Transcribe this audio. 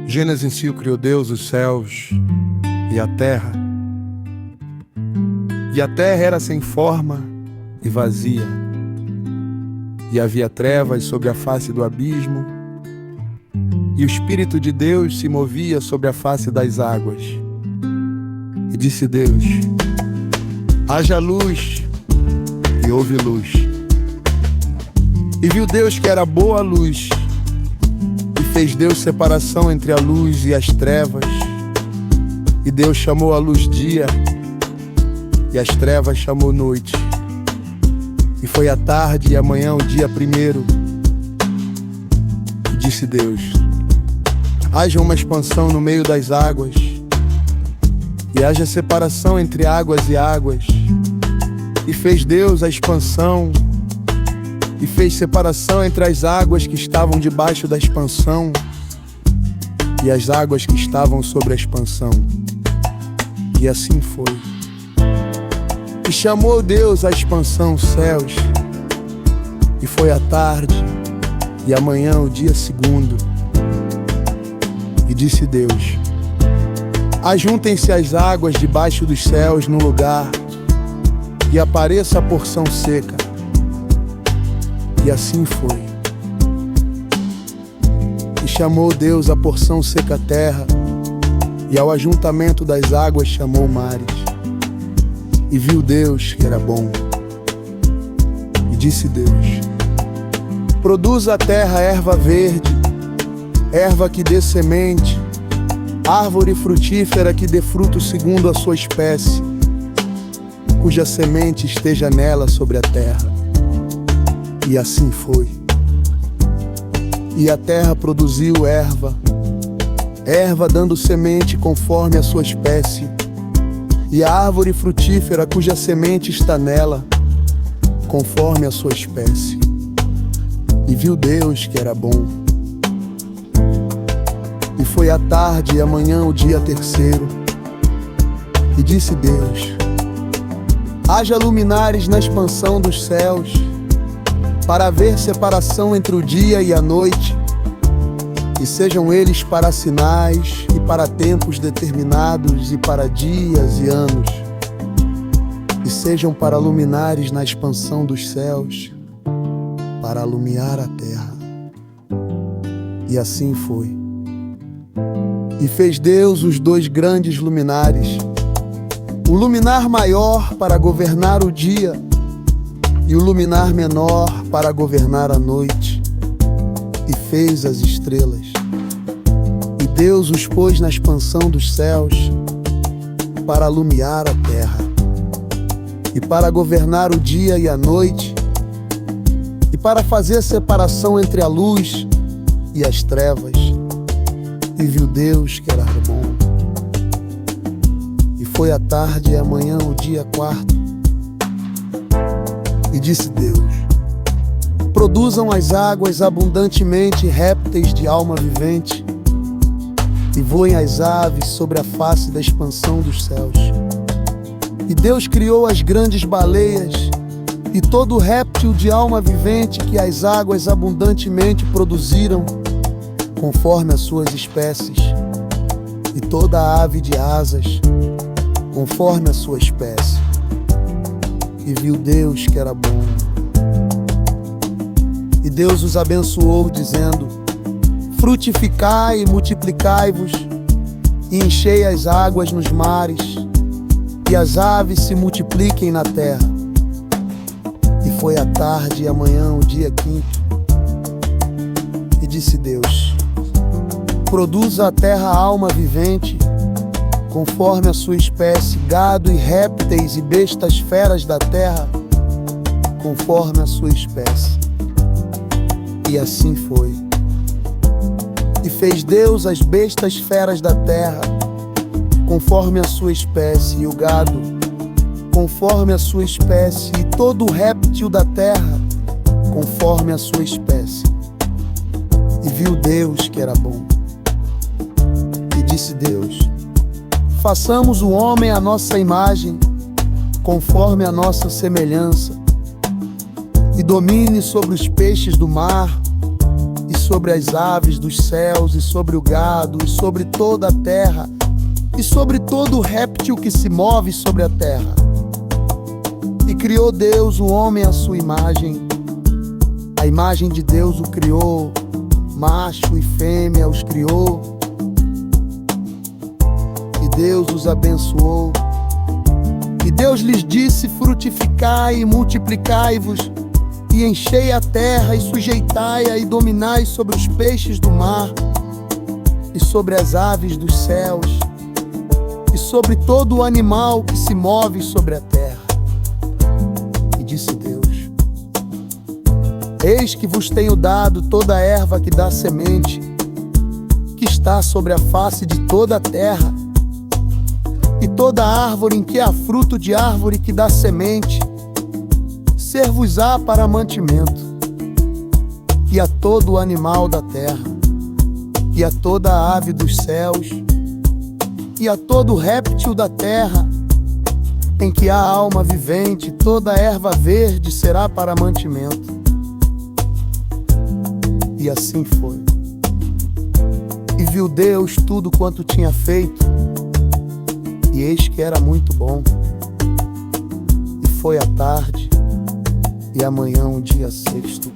Gênesis 5 criou Deus os céus e a terra. E a terra era sem forma e vazia, e havia trevas sobre a face do abismo, e o Espírito de Deus se movia sobre a face das águas. E disse Deus: haja luz, e houve luz. E viu Deus que era boa a luz, e fez Deus separação entre a luz e as trevas. E Deus chamou a luz dia, e as trevas chamou noite. E foi a tarde e a manhã o dia primeiro. E disse Deus: haja uma expansão no meio das águas, e haja separação entre águas e águas. E fez Deus a expansão, e fez separação entre as águas que estavam debaixo da expansão e as águas que estavam sobre a expansão. E assim foi. E chamou Deus a expansão céus. E foi a tarde e a manhã o dia segundo. E disse Deus: ajuntem-se as águas debaixo dos céus num lugar, e apareça a porção seca. E assim foi. E chamou Deus a porção seca terra, e ao ajuntamento das águas chamou mares. E viu Deus que era bom. E disse Deus: produza a terra erva verde, erva que dê semente, árvore frutífera que dê fruto segundo a sua espécie, cuja semente esteja nela sobre a terra. E assim foi. E a terra produziu erva, erva dando semente conforme a sua espécie, e a árvore frutífera cuja semente está nela, conforme a sua espécie. E viu Deus que era bom. E foi a tarde e a manhã o dia terceiro. E disse Deus: haja luminares na expansão dos céus, para haver separação entre o dia e a noite, e sejam eles para sinais e para tempos determinados e para dias e anos, e sejam para luminares na expansão dos céus, para alumiar a terra. E assim foi. E fez Deus os dois grandes luminares, o luminar maior para governar o dia, e o luminar menor para governar a noite. E fez as estrelas. E Deus os pôs na expansão dos céus, para alumiar a terra, e para governar o dia e a noite, e para fazer separação entre a luz e as trevas. E viu Deus que era bom. E foi a tarde e a manhã o dia quarto. E disse Deus: produzam as águas abundantemente répteis de alma vivente, e voem as aves sobre a face da expansão dos céus. E Deus criou as grandes baleias e todo réptil de alma vivente que as águas abundantemente produziram, conforme as suas espécies, e toda ave de asas, conforme a sua espécie. E viu Deus que era bom. E Deus os abençoou, dizendo: frutificai e multiplicai-vos, e enchei as águas nos mares, e as aves se multipliquem na terra. E foi a tarde e a manhã o dia quinto. E disse Deus: produza a terra alma vivente, conforme a sua espécie, gado e répteis e bestas feras da terra, conforme a sua espécie. E assim foi. E fez Deus as bestas feras da terra, conforme a sua espécie, e o gado, conforme a sua espécie, e todo o réptil da terra, conforme a sua espécie. E viu Deus que era bom. E disse Deus: façamos o homem à nossa imagem, conforme a nossa semelhança, e domine sobre os peixes do mar, e sobre as aves dos céus, e sobre o gado, e sobre toda a terra, e sobre todo réptil que se move sobre a terra. E criou Deus o homem à sua imagem. A imagem de Deus o criou, macho e fêmea os criou. E Deus os abençoou. E Deus lhes disse: frutificai e multiplicai-vos, e enchei a terra, e sujeitai-a, e dominai sobre os peixes do mar, e sobre as aves dos céus, e sobre todo o animal que se move sobre a terra. E disse Deus: eis que vos tenho dado toda a erva que dá semente, que está sobre a face de toda a terra, e toda árvore em que há fruto de árvore que dá semente, ser-vos-á para mantimento, e a todo o animal da terra, e a toda a ave dos céus, e a todo réptil da terra, em que há alma vivente, toda a erva verde será para mantimento. E assim foi. E viu Deus tudo quanto tinha feito, e eis que era muito bom. E foi a tarde, e amanhã o dia sexto.